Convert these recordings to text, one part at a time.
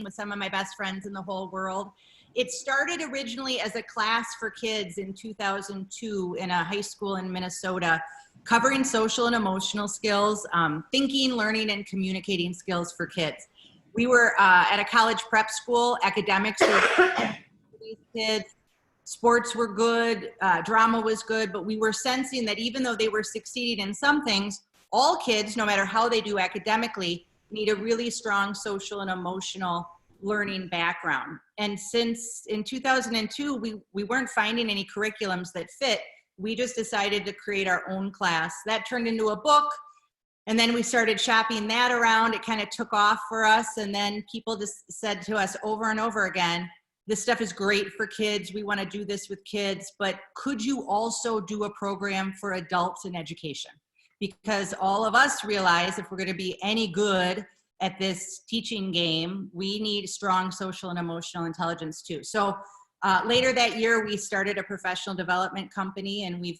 with some of my best friends in the whole world. It started originally as a class for kids in 2002 in a high school in Minnesota, covering social and emotional skills, thinking, learning, and communicating skills for kids. We were at a college prep school. Academics were for these kids. Sports were good, drama was good, but we were sensing that even though they were succeeding in some things, all kids, no matter how they do academically, need a really strong social and emotional learning background. And since in 2002, we weren't finding any curriculums that fit, we just decided to create our own class. That turned into a book, and then we started shopping that around. It kind of took off for us, and then people just said to us over and over again, this stuff is great for kids. We want to do this with kids, but could you also do a program for adults in education? Because all of us realize if we're going to be any good at this teaching game, we need strong social and emotional intelligence too. So later that year, we started a professional development company, and we've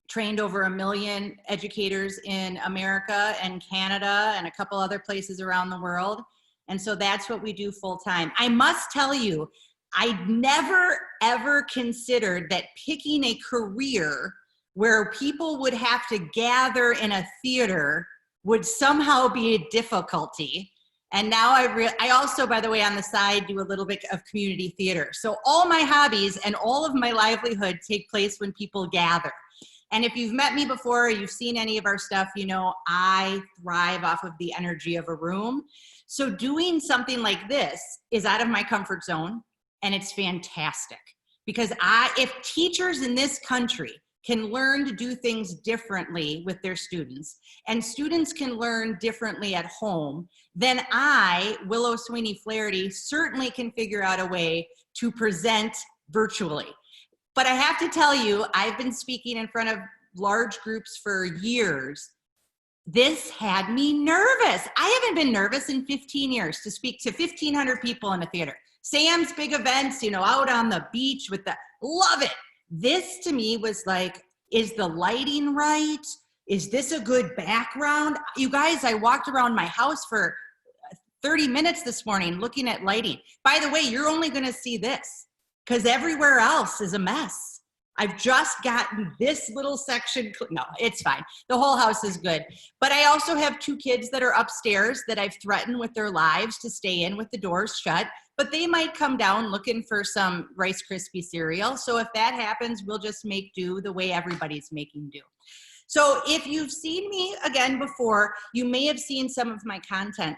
trained over 1 million educators in America and Canada and a couple other places around the world. And so that's what we do full time. I must tell you, I never ever considered that picking a career where people would have to gather in a theater would somehow be a difficulty. And now I also, by the way, on the side, do a little bit of community theater. So all my hobbies and all of my livelihood take place when people gather. And if you've met me before, or you've seen any of our stuff, you know I thrive off of the energy of a room. So doing something like this is out of my comfort zone, and it's fantastic. Because if teachers in this country can learn to do things differently with their students, and students can learn differently at home, then I, Willow Sweeney Flaherty, certainly can figure out a way to present virtually. But I have to tell you, I've been speaking in front of large groups for years. This had me nervous. I haven't been nervous in 15 years to speak to 1,500 people in a theater. Sam's big events, you know, out on the beach with love it. This to me was like, is the lighting right? Is this a good background? You guys, I walked around my house for 30 minutes this morning looking at lighting. By the way, you're only gonna see this because everywhere else is a mess. I've just gotten this little section. No, it's fine. The whole house is good. But I also have 2 kids that are upstairs that I've threatened with their lives to stay in with the doors shut, but they might come down looking for some Rice Krispie cereal. So if that happens, we'll just make do the way everybody's making do. So if you've seen me again before, you may have seen some of my content.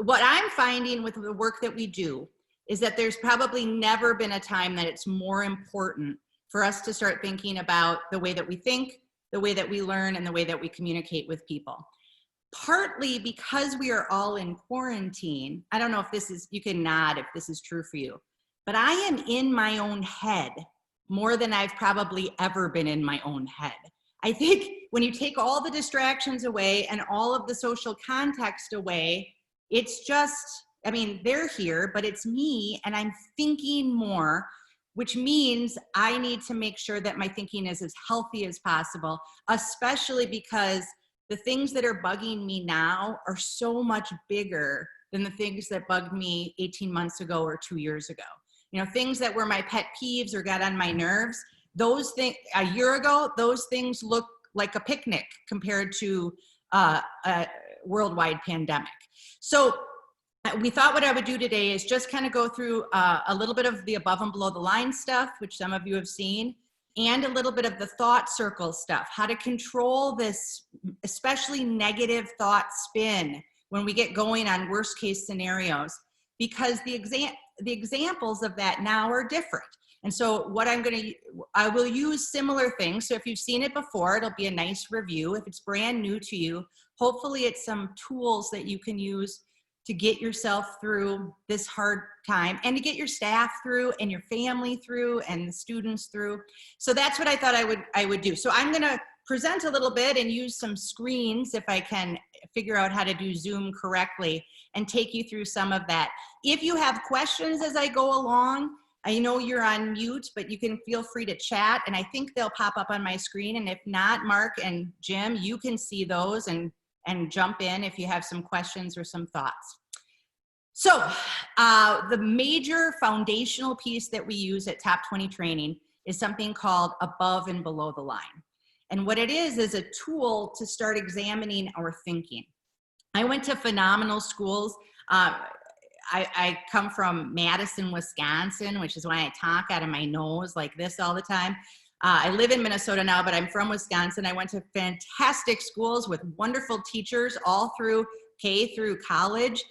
What I'm finding with the work that we do is that there's probably never been a time that it's more important for us to start thinking about the way that we think, the way that we learn, and the way that we communicate with people. Partly because we are all in quarantine. I don't know if this is, you can nod if this is true for you, but I am in my own head more than I've probably ever been in my own head. I think when you take all the distractions away and all of the social context away, it's just, I mean, they're here, but it's me, and I'm thinking more, which means I need to make sure that my thinking is as healthy as possible, especially because the things that are bugging me now are so much bigger than the things that bugged me 18 months ago or 2 years ago. You know, things that were my pet peeves or got on my nerves, those things, a year ago, those things look like a picnic compared to a worldwide pandemic. So we thought what I would do today is just kind of go through a little bit of the above and below the line stuff, which some of you have seen, and a little bit of the thought circle stuff, how to control this, especially negative thought spin when we get going on worst case scenarios, because the examples of that now are different. And so what I will use similar things. So if you've seen it before, it'll be a nice review. If it's brand new to you, hopefully it's some tools that you can use to get yourself through this hard time, and to get your staff through, and your family through, and the students through. So that's what I thought I would do. So I'm gonna present a little bit and use some screens if I can figure out how to do Zoom correctly, and take you through some of that. If you have questions as I go along, I know you're on mute, but you can feel free to chat, and I think they'll pop up on my screen. And if not, Mark and Jim, you can see those and jump in if you have some questions or some thoughts. So the major foundational piece that we use at Top 20 Training is something called above and below the line. And what it is a tool to start examining our thinking. I went to phenomenal schools. I come from Madison, Wisconsin, which is why I talk out of my nose like this all the time. I live in Minnesota now, but I'm from Wisconsin. I went to fantastic schools with wonderful teachers all through K through college.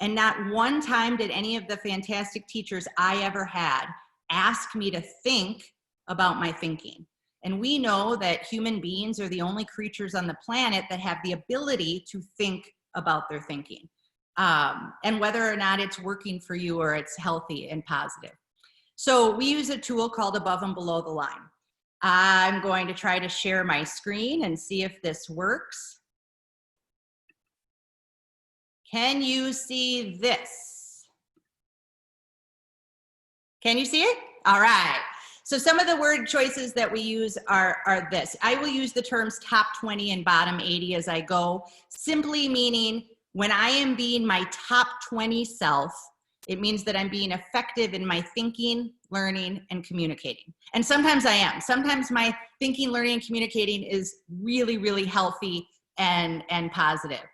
And not one time did any of the fantastic teachers I ever had ask me to think about my thinking. And we know that human beings are the only creatures on the planet that have the ability to think about their thinking. And whether or not it's working for you or it's healthy and positive. So we use a tool called above and below the line. I'm going to try to share my screen and see if this works. Can you see this? Can you see it? All right. So some of the word choices that we use are this. I will use the terms top 20 and bottom 80 as I go, simply meaning when I am being my top 20 self, it means that I'm being effective in my thinking, learning, and communicating. And sometimes I am. Sometimes my thinking, learning, and communicating is really, really healthy and positive.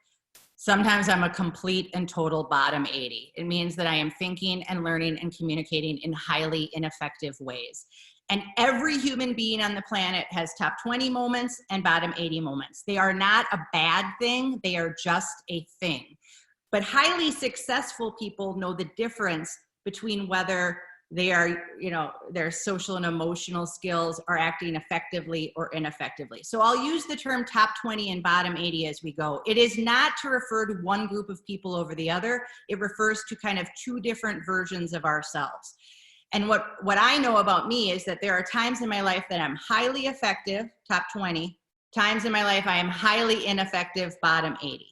Sometimes I'm a complete and total bottom 80. It means that I am thinking and learning and communicating in highly ineffective ways. And every human being on the planet has top 20 moments and bottom 80 moments. They are not a bad thing, they are just a thing. But highly successful people know the difference between whether they are, their social and emotional skills are acting effectively or ineffectively. So I'll use the term top 20 and bottom 80 as we go. It is not to refer to one group of people over the other. It refers to kind of two different versions of ourselves. And what I know about me is that there are times in my life that I'm highly effective, top 20, times in my life I am highly ineffective, bottom 80.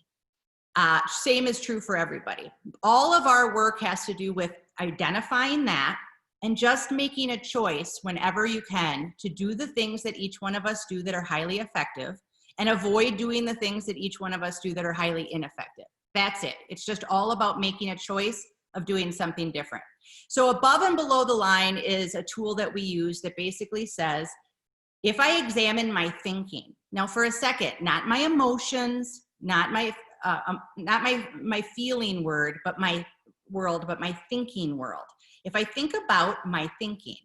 Same is true for everybody. All of our work has to do with identifying that and just making a choice whenever you can to do the things that each one of us do that are highly effective and avoid doing the things that each one of us do that are highly ineffective. That's it. It's just all about making a choice of doing something different. So above and below the line is a tool that we use that basically says, if I examine my thinking, now for a second, not my emotions, not my feeling world, but my thinking world. If I think about my thinking,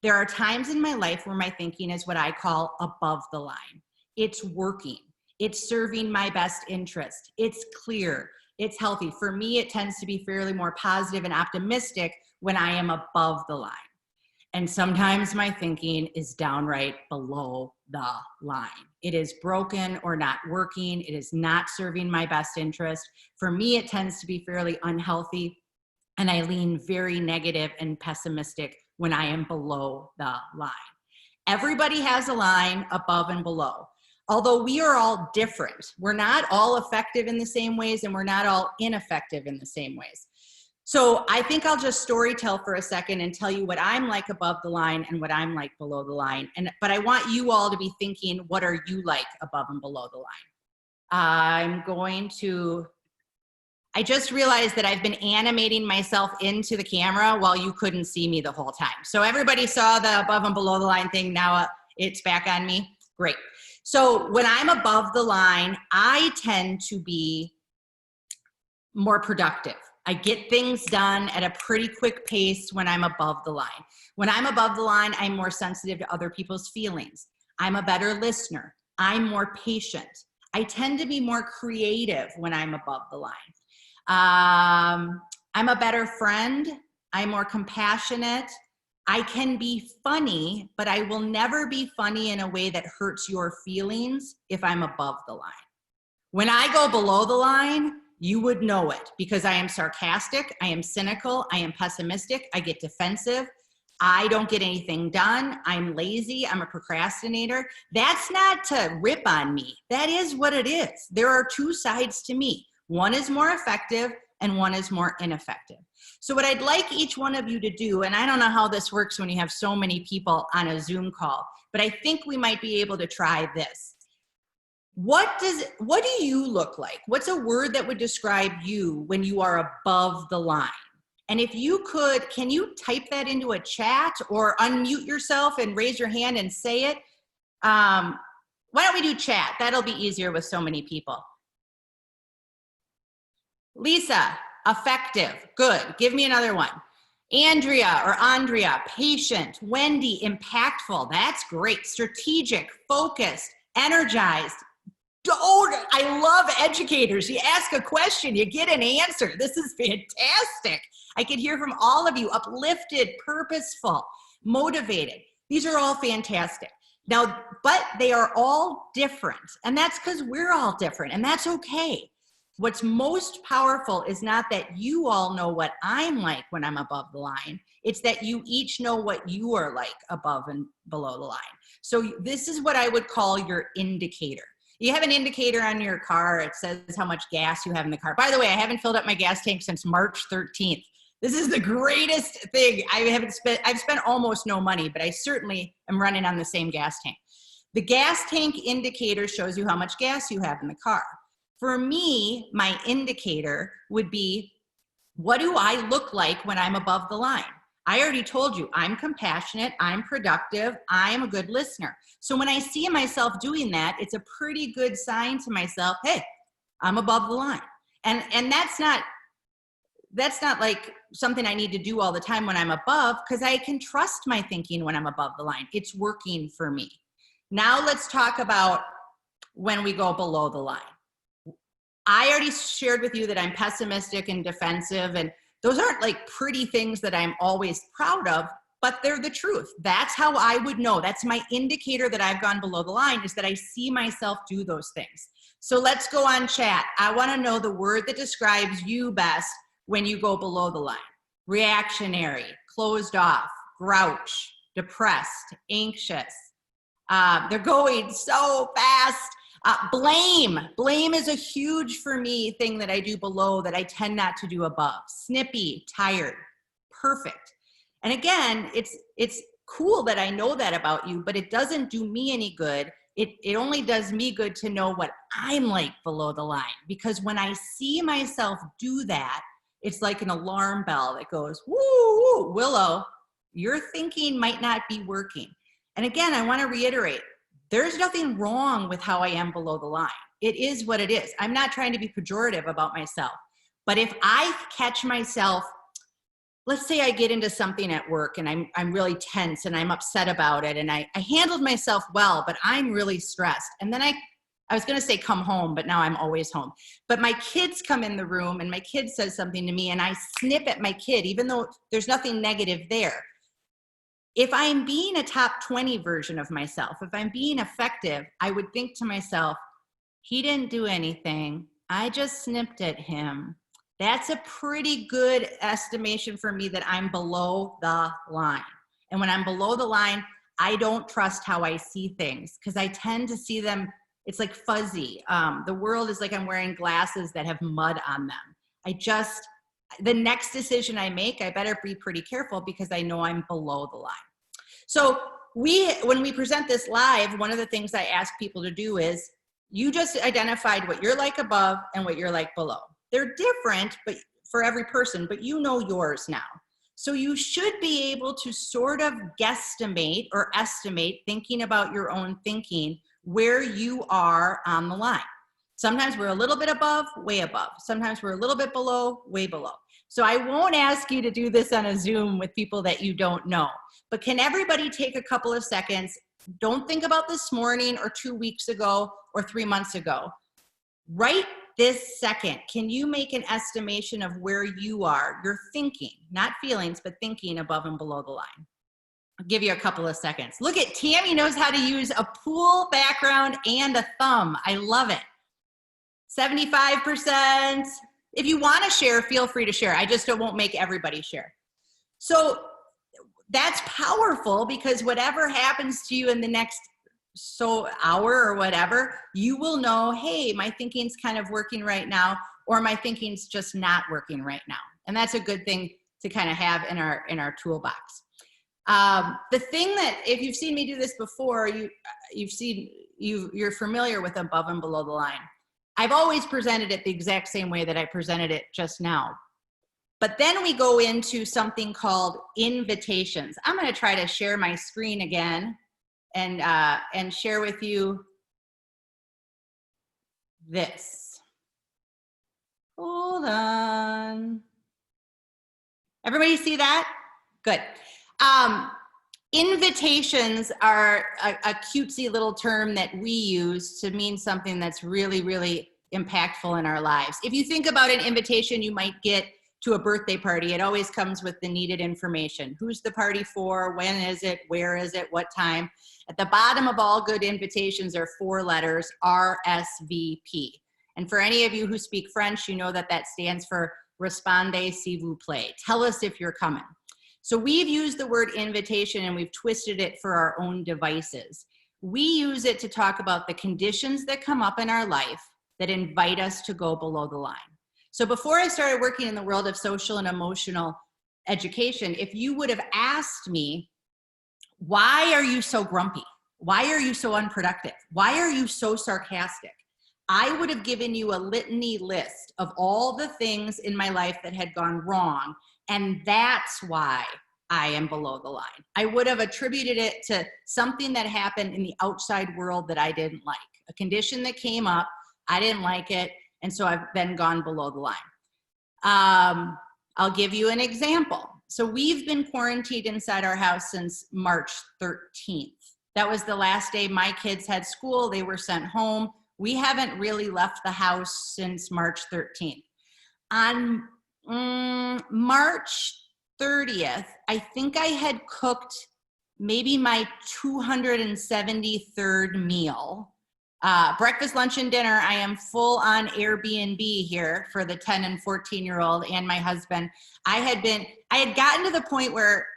there are times in my life where my thinking is what I call above the line. It's working. It's serving my best interest. It's clear. It's healthy. For me, it tends to be fairly more positive and optimistic when I am above the line. And sometimes my thinking is downright below the line. It is broken or not working. It is not serving my best interest. For me, it tends to be fairly unhealthy. And I lean very negative and pessimistic when I am below the line. Everybody has a line above and below. Although we are all different. We're not all effective in the same ways and we're not all ineffective in the same ways. So I think I'll just storytell for a second and tell you what I'm like above the line and what I'm like below the line. But I want you all to be thinking, what are you like above and below the line? I just realized that I've been animating myself into the camera while you couldn't see me the whole time. So everybody saw the above and below the line thing. Now it's back on me. Great. So when I'm above the line, I tend to be more productive. I get things done at a pretty quick pace when I'm above the line. When I'm above the line, I'm more sensitive to other people's feelings. I'm a better listener. I'm more patient. I tend to be more creative when I'm above the line. I'm a better friend. I'm more compassionate. I can be funny, but I will never be funny in a way that hurts your feelings if I'm above the line. When I go below the line, you would know it because I am sarcastic, I am cynical, I am pessimistic, I get defensive, I don't get anything done, I'm lazy, I'm a procrastinator. That's not to rip on me. That is what it is. There are two sides to me. One is more effective and one is more ineffective. So what I'd like each one of you to do, and I don't know how this works when you have so many people on a Zoom call, but I think we might be able to try this. What do you look like? What's a word that would describe you when you are above the line? And if you could, can you type that into a chat or unmute yourself and raise your hand and say it? Why don't we do chat? That'll be easier with so many people. Lisa, effective, good. Give me another one. Andrea, patient. Wendy, impactful. That's great. Strategic, focused, energized. I love educators. You ask a question, you get an answer. This is fantastic. I can hear from all of you. Uplifted, purposeful, motivated. These are all fantastic. Now, but they are all different. And that's because we're all different, and that's okay. What's most powerful is not that you all know what I'm like when I'm above the line. It's that you each know what you are like above and below the line. So this is what I would call your indicator. You have an indicator on your car. It says how much gas you have in the car. By the way, I haven't filled up my gas tank since March 13th. This is the greatest thing. I've spent almost no money, but I certainly am running on the same gas tank. The gas tank indicator shows you how much gas you have in the car. For me, my indicator would be, what do I look like when I'm above the line? I already told you, I'm compassionate, I'm productive, I'm a good listener. So when I see myself doing that, it's a pretty good sign to myself, hey, I'm above the line. And that's not like something I need to do all the time when I'm above, because I can trust my thinking when I'm above the line. It's working for me. Now let's talk about when we go below the line. I already shared with you that I'm pessimistic and defensive, and those aren't like pretty things that I'm always proud of, but they're the truth. That's how I would know. That's my indicator that I've gone below the line, is that I see myself do those things. So let's go on chat. I want to know the word that describes you best when you go below the line. Reactionary, closed off, grouch, depressed, anxious. They're going so fast. Blame is a huge, for me, thing that I do below that I tend not to do above. Snippy, tired, perfect. And again, it's cool that I know that about you, but it doesn't do me any good. It only does me good to know what I'm like below the line, because when I see myself do that, it's like an alarm bell that goes, woo, woo, Willow, your thinking might not be working. And again, I want to reiterate, there's nothing wrong with how I am below the line. It is what it is. I'm not trying to be pejorative about myself. But if I catch myself, let's say I get into something at work and I'm really tense and I'm upset about it, and I handled myself well, but I'm really stressed. And then I was going to say come home, but now I'm always home. But my kids come in the room and my kid says something to me and I snip at my kid, even though there's nothing negative there. If I'm being a top 20 version of myself, if I'm being effective, I would think to myself, he didn't do anything. I just snipped at him. That's a pretty good estimation for me that I'm below the line. And when I'm below the line, I don't trust how I see things, because I tend to see them, it's like fuzzy. The world is like I'm wearing glasses that have mud on them. The next decision I make, I better be pretty careful, because I know I'm below the line. So when we present this live, one of the things I ask people to do is, you just identified what you're like above and what you're like below. They're different, but for every person, but you know yours now. So you should be able to sort of guesstimate or estimate, thinking about your own thinking, where you are on the line. Sometimes we're a little bit above, way above. Sometimes we're a little bit below, way below. So I won't ask you to do this on a Zoom with people that you don't know, but can everybody take a couple of seconds? Don't think about this morning or 2 weeks ago or 3 months ago. Right this second, can you make an estimation of where you are? You're thinking, not feelings, but thinking above and below the line. I'll give you a couple of seconds. Look at Tammy knows how to use a pool background and a thumb. I love it. 75%. If you want to share, feel free to share. I just won't make everybody share. So that's powerful, because whatever happens to you in the next hour or whatever, you will know, hey, my thinking's kind of working right now, or my thinking's just not working right now. And that's a good thing to kind of have in our toolbox. The thing that, if you've seen me do this before, you've seen you're familiar with above and below the line. I've always presented it the exact same way that I presented it just now. But then we go into something called invitations. I'm going to try to share my screen again and share with you this. Hold on. Everybody see that? Good. Invitations are a cutesy little term that we use to mean something that's really, really impactful in our lives. If you think about an invitation you might get to a birthday party, it always comes with the needed information. Who's the party for? When is it? Where is it? What time? At the bottom of all good invitations are 4 letters, RSVP. And for any of you who speak French, you know that that stands for Respondez s'il vous plaît. Tell us if you're coming. So we've used the word invitation and we've twisted it for our own devices. We use it to talk about the conditions that come up in our life that invite us to go below the line. So before I started working in the world of social and emotional education, if you would have asked me, why are you so grumpy? Why are you so unproductive? Why are you so sarcastic? I would have given you a litany list of all the things in my life that had gone wrong, and that's why I am below the line. I would have attributed it to something that happened in the outside world that I didn't like, a condition that came up, I didn't like it, and so I've then gone below the line. I'll give you an example. So we've been quarantined inside our house since March 13th. That was the last day my kids had school. They were sent home. We haven't really left the house since March 13th. On March 30th, I think I had cooked maybe my 273rd meal. Breakfast, lunch, and dinner. I am full on Airbnb here for the 10 and 14-year-old and my husband. I had gotten to the point where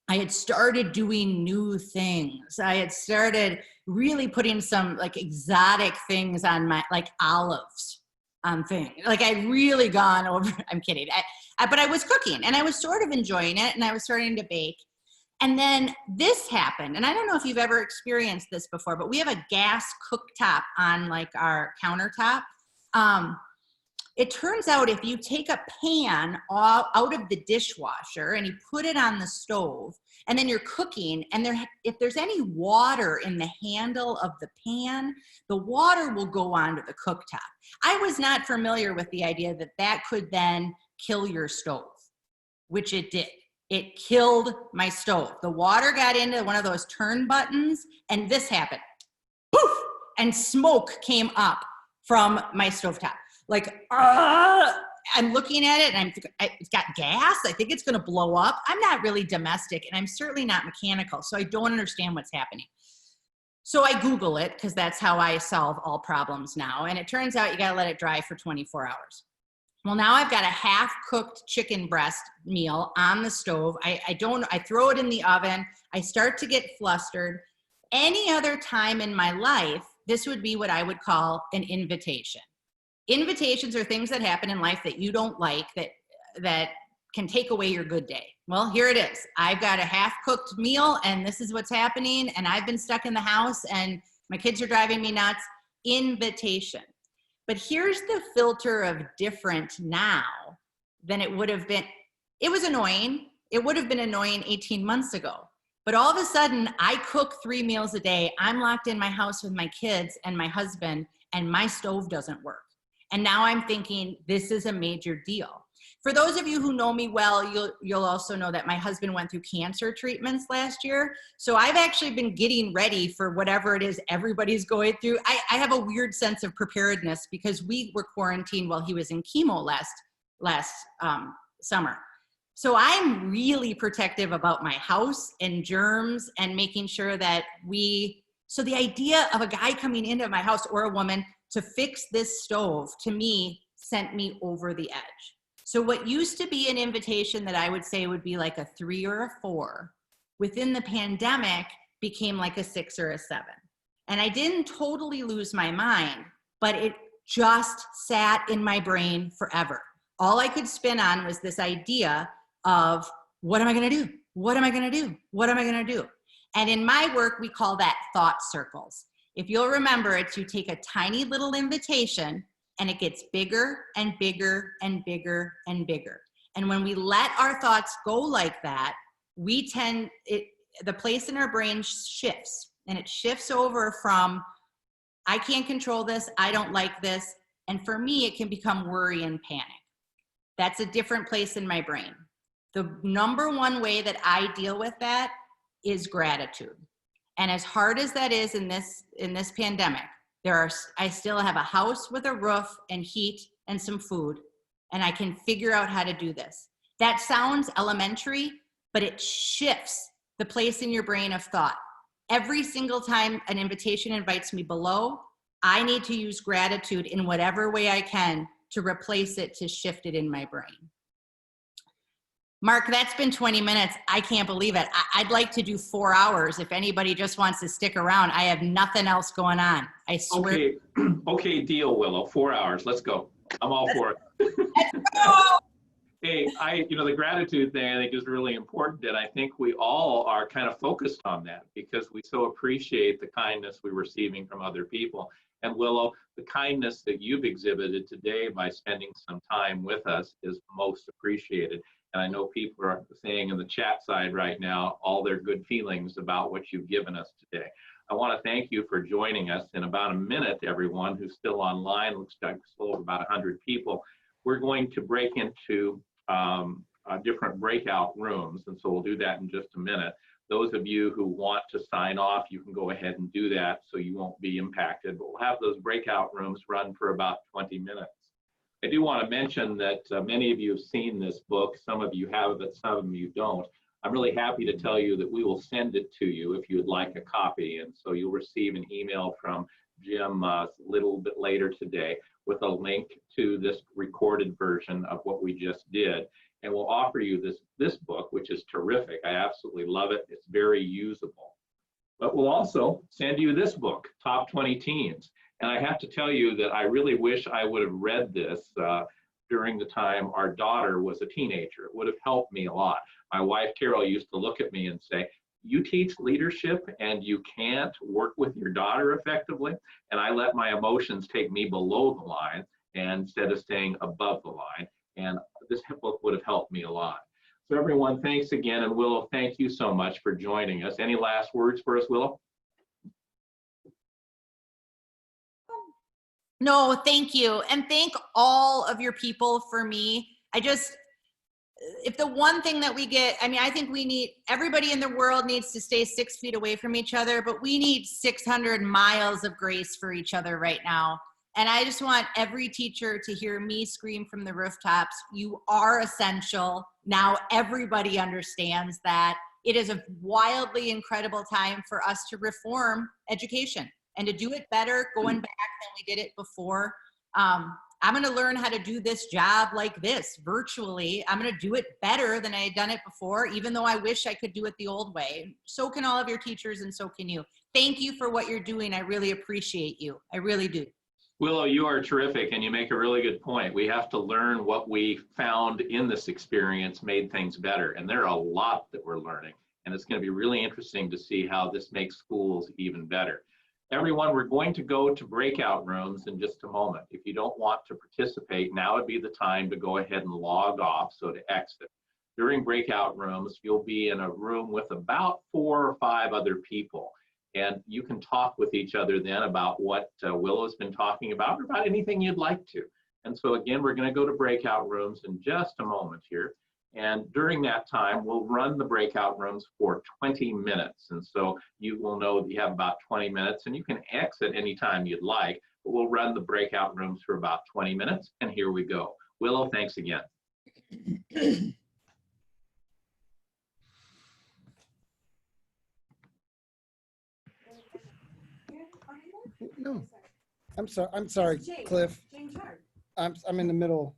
I had started doing new things. I had started really putting some like exotic things on my, like olives on things. Like I'd really gone over, I'm kidding. But I was cooking and I was sort of enjoying it and I was starting to bake. And then this happened, and I don't know if you've ever experienced this before, but we have a gas cooktop on like our countertop. It turns out if you take a pan out of the dishwasher and you put it on the stove, and then you're cooking, and if there's any water in the handle of the pan, the water will go onto the cooktop. I was not familiar with the idea that that could then kill your stove, which it did. It killed my stove. The water got into one of those turn buttons, and this happened. Poof! And smoke came up from my stovetop. Like, I'm looking at it, and it's got gas. I think it's going to blow up. I'm not really domestic, and I'm certainly not mechanical, so I don't understand what's happening. So I Google it, because that's how I solve all problems now. And it turns out you got to let it dry for 24 hours. Well, now I've got a half-cooked chicken breast meal on the stove. I throw it in the oven. I start to get flustered. Any other time in my life, this would be what I would call an invitation. Invitations are things that happen in life that you don't like, that can take away your good day. Well, here it is. I've got a half-cooked meal, and this is what's happening, and I've been stuck in the house, and my kids are driving me nuts. Invitation. But here's the filter of different now than it would have been. It was annoying. It would have been annoying 18 months ago. But all of a sudden, I cook 3 meals a day. I'm locked in my house with my kids and my husband, and my stove doesn't work. And now I'm thinking, this is a major deal. For those of you who know me well, you'll also know that my husband went through cancer treatments last year. So I've actually been getting ready for whatever it is everybody's going through. I have a weird sense of preparedness because we were quarantined while he was in chemo last summer. So I'm really protective about my house and germs and making sure that so the idea of a guy coming into my house or a woman to fix this stove, to me, sent me over the edge. So what used to be an invitation that I would say would be like a 3 or a 4, within the pandemic became like a 6 or a 7. And I didn't totally lose my mind, but it just sat in my brain forever. All I could spin on was this idea of, what am I gonna do? What am I gonna do? What am I gonna do? And in my work, we call that thought circles. If you'll remember it, you take a tiny little invitation and it gets bigger and bigger and bigger and bigger. And when we let our thoughts go like that, the place in our brain shifts, and it shifts over from, I can't control this, I don't like this. And for me, it can become worry and panic. That's a different place in my brain. The number one way that I deal with that is gratitude. And as hard as that is in this pandemic, I still have a house with a roof and heat and some food, and I can figure out how to do this. That sounds elementary, but it shifts the place in your brain of thought. Every single time an invitation invites me below, I need to use gratitude in whatever way I can to replace it, to shift it in my brain. Mark, that's been 20 minutes. I can't believe it. I'd like to do 4 hours if anybody just wants to stick around. I have nothing else going on. I swear. Okay, okay, deal, Willow. 4 hours. Let's go. I'm all for it. Let's go! Hey, the gratitude thing I think is really important, and I think we all are kind of focused on that because we so appreciate the kindness we're receiving from other people. And Willow, the kindness that you've exhibited today by spending some time with us is most appreciated. And I know people are saying in the chat side right now all their good feelings about what you've given us today. I want to thank you for joining us. In about a minute, everyone who's still online, looks like still about 100 people, we're going to break into different breakout rooms. And so we'll do that in just a minute. Those of you who want to sign off, you can go ahead and do that so you won't be impacted. But we'll have those breakout rooms run for about 20 minutes. I do want to mention that many of you have seen this book. Some of you have it, some of you don't. I'm really happy to tell you that we will send it to you if you would like a copy. And so you'll receive an email from Jim a little bit later today with a link to this recorded version of what we just did. And we'll offer you this book, which is terrific. I absolutely love it. It's very usable. But we'll also send you this book, Top 20 Teens. And I have to tell you that I really wish I would have read this during the time our daughter was a teenager. It would have helped me a lot. My wife, Carol, used to look at me and say, you teach leadership and you can't work with your daughter effectively. And I let my emotions take me below the line instead of staying above the line. And this book would have helped me a lot. So everyone, thanks again. And Willow, thank you so much for joining us. Any last words for us, Willow? No, thank you. And thank all of your people for me. If the one thing that we get, I think everybody in the world needs to stay 6 feet away from each other, but we need 600 miles of grace for each other right now. And I just want every teacher to hear me scream from the rooftops, you are essential. Now everybody understands that. It is a wildly incredible time for us to reform education and to do it better going back than we did it before. I'm going to learn how to do this job like this virtually. I'm going to do it better than I had done it before, even though I wish I could do it the old way. So can all of your teachers, and so can you. Thank you for what you're doing. I really appreciate you. I really do. Willow, you are terrific, and you make a really good point. We have to learn what we found in this experience made things better, and there are a lot that we're learning, and it's going to be really interesting to see how this makes schools even better. Everyone, we're going to go to breakout rooms in just a moment. If you don't want to participate, now would be the time to go ahead and log off, so to exit. During breakout rooms, you'll be in a room with about 4 or 5 other people. And you can talk with each other then about what Willow's been talking about or about anything you'd like to. And so again, we're going to go to breakout rooms in just a moment here. And during that time, we'll run the breakout rooms for 20 minutes. And so you will know that you have about 20 minutes and you can exit anytime you'd like, but we'll run the breakout rooms for about 20 minutes. And here we go. Willow, thanks again. No, I'm sorry, Cliff. I'm in the middle.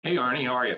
Hey, Arnie, how are you?